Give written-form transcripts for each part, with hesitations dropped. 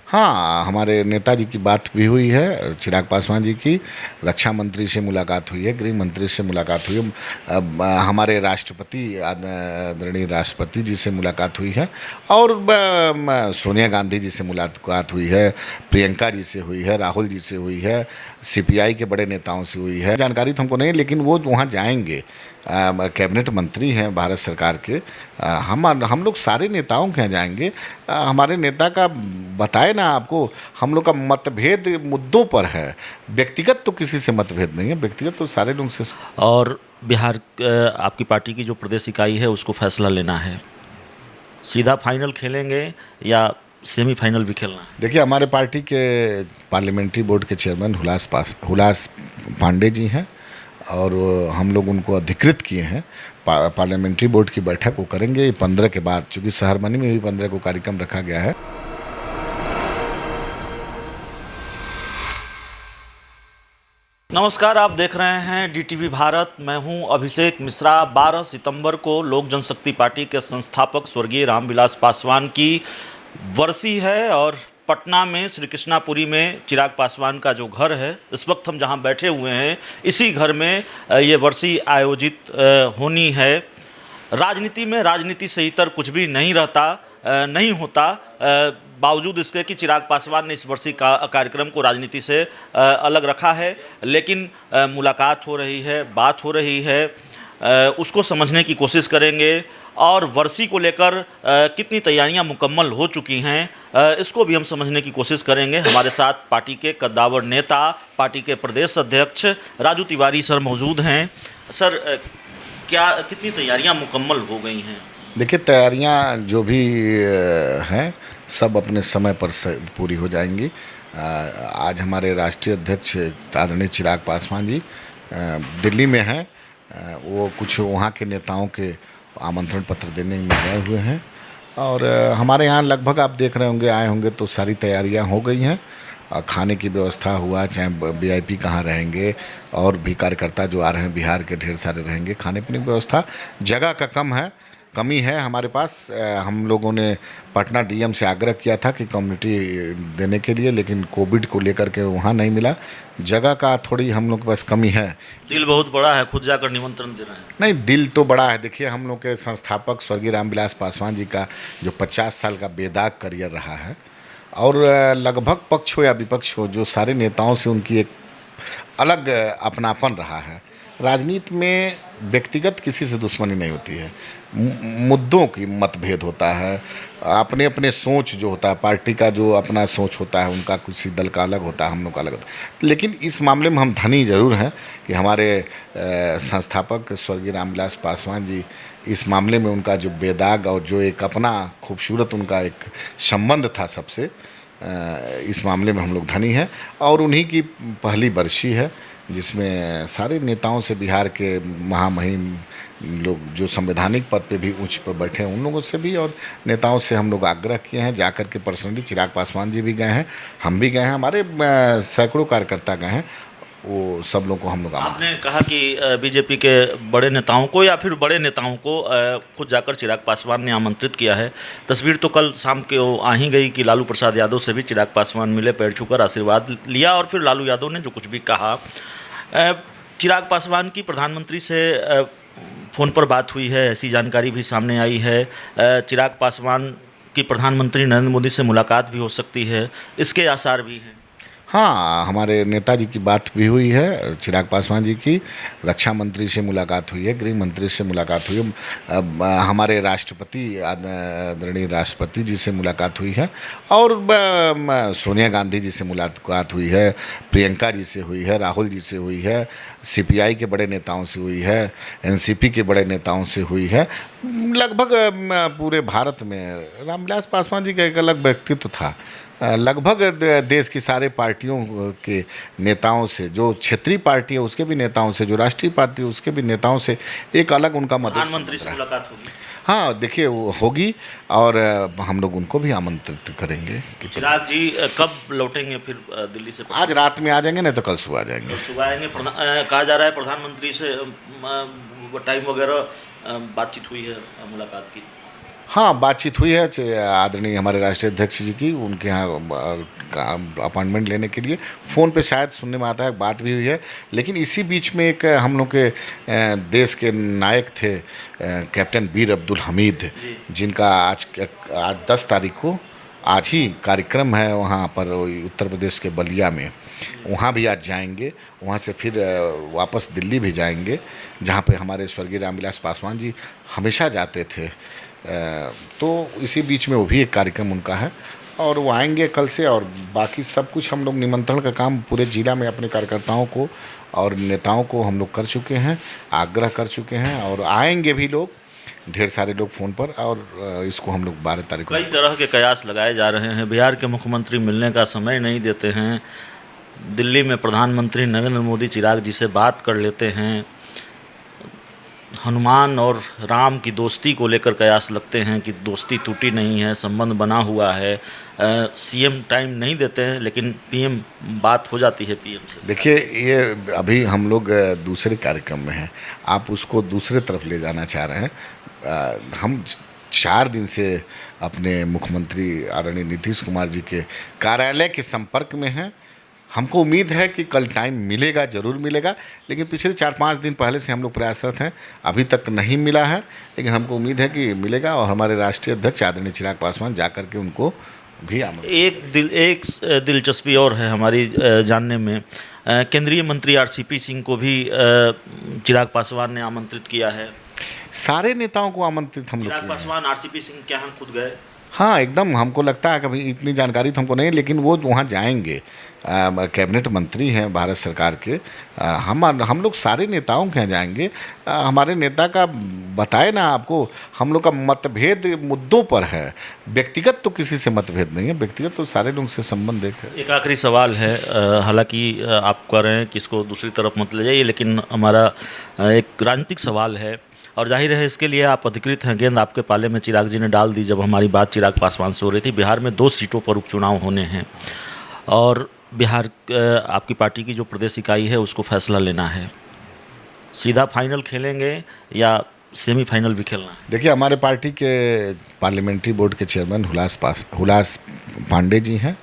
हाँ, हमारे नेताजी की बात भी हुई है, चिराग पासवान जी की। रक्षा मंत्री से मुलाकात हुई है, गृह मंत्री से मुलाकात हुई है, हमारे राष्ट्रपति आदरणीय राष्ट्रपति जी से मुलाकात हुई है, और सोनिया गांधी जी से मुलाकात हुई है, प्रियंका जी से हुई है, राहुल जी से हुई है, सीपीआई के बड़े नेताओं से हुई है। जानकारी तो हमको नहीं, लेकिन वो वहाँ जाएंगे। कैबिनेट मंत्री हैं भारत सरकार के। हम लोग सारे नेताओं के यहाँ जाएंगे। हमारे नेता का बताए ना आपको, हम लोग का मतभेद मुद्दों पर है, व्यक्तिगत तो किसी से मतभेद नहीं है, व्यक्तिगत तो सारे लोग से। और बिहार आपकी पार्टी की जो प्रदेश इकाई है उसको फैसला लेना है, सीधा फाइनल खेलेंगे या सेमीफाइनल भी खेलना है? देखिए, हमारे पार्टी के पार्लियामेंट्री बोर्ड के चेयरमैन हुलास पांडे जी हैं, और हम लोग उनको अधिकृत किए हैं। पार्लियामेंट्री बोर्ड की बैठक वो करेंगे 15 के बाद, चूँकि शहरमनी में भी 15 को कार्यक्रम रखा गया है। नमस्कार, आप देख रहे हैं डीटीवी भारत। मैं हूं अभिषेक मिश्रा। 12 सितंबर को लोक जनशक्ति पार्टी के संस्थापक स्वर्गीय रामविलास पासवान की वर्सी है, और पटना में श्री कृष्णापुरी में चिराग पासवान का जो घर है, इस वक्त हम जहां बैठे हुए हैं, इसी घर में ये वर्सी आयोजित होनी है। राजनीति में राजनीति से इतर कुछ भी नहीं रहता, नहीं होता। बावजूद इसके कि चिराग पासवान ने इस वर्षी का कार्यक्रम को राजनीति से अलग रखा है, लेकिन मुलाकात हो रही है, बात हो रही है, उसको समझने की कोशिश करेंगे। और वर्षी को लेकर कितनी तैयारियां मुकम्मल हो चुकी हैं, इसको भी हम समझने की कोशिश करेंगे। हमारे साथ पार्टी के कद्दावर नेता, पार्टी के प्रदेश अध्यक्ष राजू तिवारी सर मौजूद हैं। सर, कितनी तैयारियां मुकम्मल हो गई हैं? देखिए, तैयारियां जो भी हैं सब अपने समय पर पूरी हो जाएंगी। आज हमारे राष्ट्रीय अध्यक्ष आदरणीय चिराग पासवान जी दिल्ली में हैं। वो कुछ वहाँ के नेताओं के आमंत्रण पत्र देने में गए हुए हैं, और हमारे यहाँ लगभग आप देख रहे होंगे, आए होंगे तो सारी तैयारियां हो गई हैं। खाने की व्यवस्था हुआ, चाहे वीआईपी कहाँ रहेंगे, और भी कार्यकर्ता जो आ रहे हैं बिहार के ढेर सारे रहेंगे। खाने पीने की व्यवस्था, जगह का कमी है हमारे पास। हम लोगों ने पटना डीएम से आग्रह किया था कि कम्युनिटी देने के लिए, लेकिन कोविड को लेकर के वहाँ नहीं मिला। जगह का थोड़ी हम लोग के पास कमी है। दिल बहुत बड़ा है, खुद जाकर निमंत्रण देना है। नहीं, दिल तो बड़ा है। देखिए, हम लोग के संस्थापक स्वर्गीय रामविलास पासवान जी का जो 50 साल का बेदाग करियर रहा है, और लगभग पक्ष हो या विपक्ष हो, जो सारे नेताओं से उनकी एक अलग अपनापन रहा है। राजनीति में व्यक्तिगत किसी से दुश्मनी नहीं होती है, मुद्दों की मतभेद होता है। अपने अपने सोच जो होता है, पार्टी का जो अपना सोच होता है, उनका किसी दल का अलग होता है, हम लोग का अलग होता है। लेकिन इस मामले में हम धनी जरूर हैं कि हमारे संस्थापक स्वर्गीय रामविलास पासवान जी, इस मामले में उनका जो बेदाग और जो एक अपना खूबसूरत उनका एक संबंध था सबसे, इस मामले में हम लोग धनी हैं। और उन्हीं की पहली बरसी है, जिसमें सारे नेताओं से, बिहार के महामहिम लोग जो संवैधानिक पद पे भी उच्च पर बैठे हैं, उन लोगों से भी और नेताओं से हम लोग आग्रह किए हैं। जाकर के पर्सनली चिराग पासवान जी भी गए हैं, हम भी गए हैं, हमारे सैकड़ों कार्यकर्ता गए हैं। वो सब लोगों को हम लोग आपने कहा कि बीजेपी के बड़े नेताओं को या फिर बड़े नेताओं को खुद जाकर चिराग पासवान ने आमंत्रित किया है। तस्वीर तो कल शाम के आ ही गई कि लालू प्रसाद यादव से भी चिराग पासवान मिले, पैर छूकर आशीर्वाद लिया, और फिर लालू यादव ने जो कुछ भी कहा। चिराग पासवान की प्रधानमंत्री से फ़ोन पर बात हुई है, ऐसी जानकारी भी सामने आई है। चिराग पासवान की प्रधानमंत्री नरेंद्र मोदी से मुलाकात भी हो सकती है, इसके आसार भी हैं। हाँ, हमारे नेताजी की बात भी हुई है, चिराग पासवान जी की। रक्षा मंत्री से मुलाकात हुई है, गृह मंत्री से मुलाकात हुई है, हमारे राष्ट्रपति आदरणीय राष्ट्रपति जी से मुलाकात हुई है, और सोनिया गांधी जी से मुलाकात हुई है, प्रियंका जी से हुई है, राहुल जी से हुई है, सीपीआई के बड़े नेताओं से हुई है, एनसीपी के बड़े नेताओं से हुई है। लगभग पूरे भारत में रामविलास पासवान जी का एक अलग व्यक्तित्व था। लगभग देश की सारे पार्टियों के नेताओं से, जो क्षेत्रीय पार्टी है उसके भी नेताओं से, जो राष्ट्रीय पार्टी है उसके भी नेताओं से एक अलग उनका मदद। प्रधानमंत्री से मुलाकात होगी? हाँ, देखिए, वो होगी, और हम लोग उनको भी आमंत्रित करेंगे। चिराग जी कब लौटेंगे फिर दिल्ली से? आज रात में आ जाएंगे, नहीं तो कल सुबह आ जाएंगे। सुबह आएंगे। कहा जा रहा है प्रधानमंत्री से टाइम वगैरह बातचीत हुई है, मुलाकात की? हाँ, बातचीत हुई है आदरणीय हमारे राष्ट्रीय अध्यक्ष जी की, उनके यहाँ अपॉइंटमेंट लेने के लिए। फ़ोन पे शायद सुनने में आता है, बात भी हुई है। लेकिन इसी बीच में एक हम लोग के देश के नायक थे कैप्टन बीर अब्दुल हमीद, जिनका आज 10 तारीख को आज ही कार्यक्रम है वहाँ पर उत्तर प्रदेश के बलिया में। वहाँ भी आज जाएंगे, वहाँ से फिर वापस दिल्ली भी जाएंगे, जहाँ पे हमारे स्वर्गीय रामविलास पासवान जी हमेशा जाते थे। तो इसी बीच में वो भी एक कार्यक्रम उनका है और वो आएंगे कल से। और बाकी सब कुछ हम लोग निमंत्रण का काम पूरे जिला में अपने कार्यकर्ताओं को और नेताओं को हम लोग कर चुके हैं, आग्रह कर चुके हैं, और आएंगे भी लोग, ढेर सारे लोग फ़ोन पर। और इसको हम लोग 12 तारीख को कई तरह के कयास लगाए जा रहे हैं। बिहार के मुख्यमंत्री मिलने का समय नहीं देते हैं, दिल्ली में प्रधानमंत्री नरेंद्र मोदी चिराग जी से बात कर लेते हैं, हनुमान और राम की दोस्ती को लेकर कयास लगते हैं कि दोस्ती टूटी नहीं है, संबंध बना हुआ है। सीएम टाइम नहीं देते हैं, लेकिन पीएम बात हो जाती है पीएम से। देखिए, ये अभी हम लोग दूसरे कार्यक्रम में हैं, आप उसको दूसरे तरफ ले जाना चाह रहे हैं। हम 4 दिन से अपने मुख्यमंत्री आदरणीय नीतीश कुमार जी के कार्यालय के संपर्क में हैं। हमको उम्मीद है कि कल टाइम मिलेगा, ज़रूर मिलेगा, लेकिन पिछले 4-5 दिन पहले से हम लोग प्रयासरत हैं, अभी तक नहीं मिला है, लेकिन हमको उम्मीद है कि मिलेगा। और हमारे राष्ट्रीय अध्यक्ष आदरणीय चिराग पासवान जा कर के उनको भी एक दिलचस्पी और है हमारी जानने में, केंद्रीय मंत्री आरसीपी सिंह को भी चिराग पासवान ने आमंत्रित किया है। सारे नेताओं को आमंत्रित हम लोग चिराग पासवान आरसीपी सिंह क्या हम खुद गए? हाँ, एकदम। हमको लगता है कभी इतनी जानकारी तो हमको नहीं, लेकिन वो वहाँ जाएंगे। कैबिनेट मंत्री हैं भारत सरकार के। हम लोग सारे नेताओं के यहाँ जाएंगे। हमारे नेता का बताए ना आपको, हम लोग का मतभेद मुद्दों पर है, व्यक्तिगत तो किसी से मतभेद नहीं है, व्यक्तिगत तो सारे लोग से संबंध है। एक आखिरी सवाल है, हालांकि आप कह रहे हैं कि इसको दूसरी तरफ मत ले जाइए, लेकिन हमारा एक राजनीतिक सवाल है और जाहिर है इसके लिए आप अधिकृत हैं। गेंद आपके पाले में चिराग जी ने डाल दी। जब हमारी बात चिराग पासवान से हो रही थी, बिहार में 2 सीटों पर उपचुनाव होने हैं और बिहार आपकी पार्टी की जो प्रदेश इकाई है उसको फैसला लेना है, सीधा फाइनल खेलेंगे या सेमीफाइनल भी खेलना है? देखिए, हमारे पार्टी के पार्लियामेंट्री बोर्ड के चेयरमैन हुलास पांडे जी हैं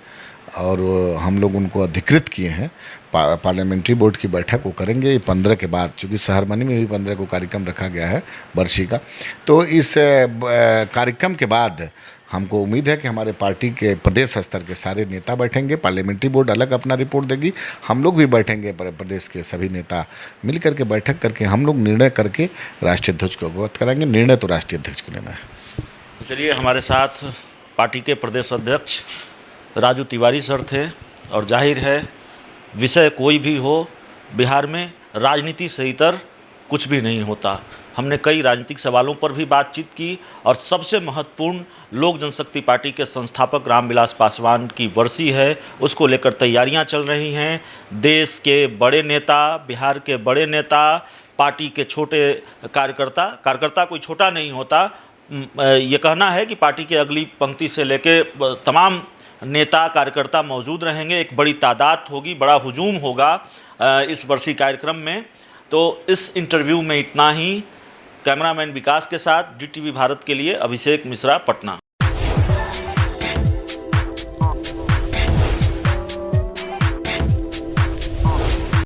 और हम लोग उनको अधिकृत किए हैं। पार्लियामेंट्री बोर्ड की बैठक वो करेंगे 15 के बाद, चूँकि शहरमनी में भी 15 को कार्यक्रम रखा गया है वर्षी का। तो इस कार्यक्रम के बाद हमको उम्मीद है कि हमारे पार्टी के प्रदेश स्तर के सारे नेता बैठेंगे। पार्लियामेंट्री बोर्ड अलग अपना रिपोर्ट देगी, हम लोग भी बैठेंगे, प्रदेश के सभी नेता मिल करके बैठक करके हम लोग निर्णय करके राष्ट्रीय अध्यक्ष को अवगत कराएंगे। निर्णय तो राष्ट्रीय अध्यक्ष को लेना है। चलिए, हमारे साथ पार्टी के प्रदेश अध्यक्ष राजू तिवारी सर थे और जाहिर है विषय कोई भी हो, बिहार में राजनीति से इतर कुछ भी नहीं होता। हमने कई राजनीतिक सवालों पर भी बातचीत की और सबसे महत्वपूर्ण लोक जनशक्ति पार्टी के संस्थापक रामविलास पासवान की बरसी है, उसको लेकर तैयारियां चल रही हैं। देश के बड़े नेता, बिहार के बड़े नेता, पार्टी के छोटे कार्यकर्ता कोई छोटा नहीं होता, ये कहना है कि पार्टी के अगली पंक्ति से लेके तमाम नेता कार्यकर्ता मौजूद रहेंगे। एक बड़ी तादाद होगी, बड़ा हुजूम होगा इस बरसी कार्यक्रम में। तो इस इंटरव्यू में इतना ही। कैमरामैन विकास के साथ DTV भारत के लिए अभिषेक मिश्रा, पटना।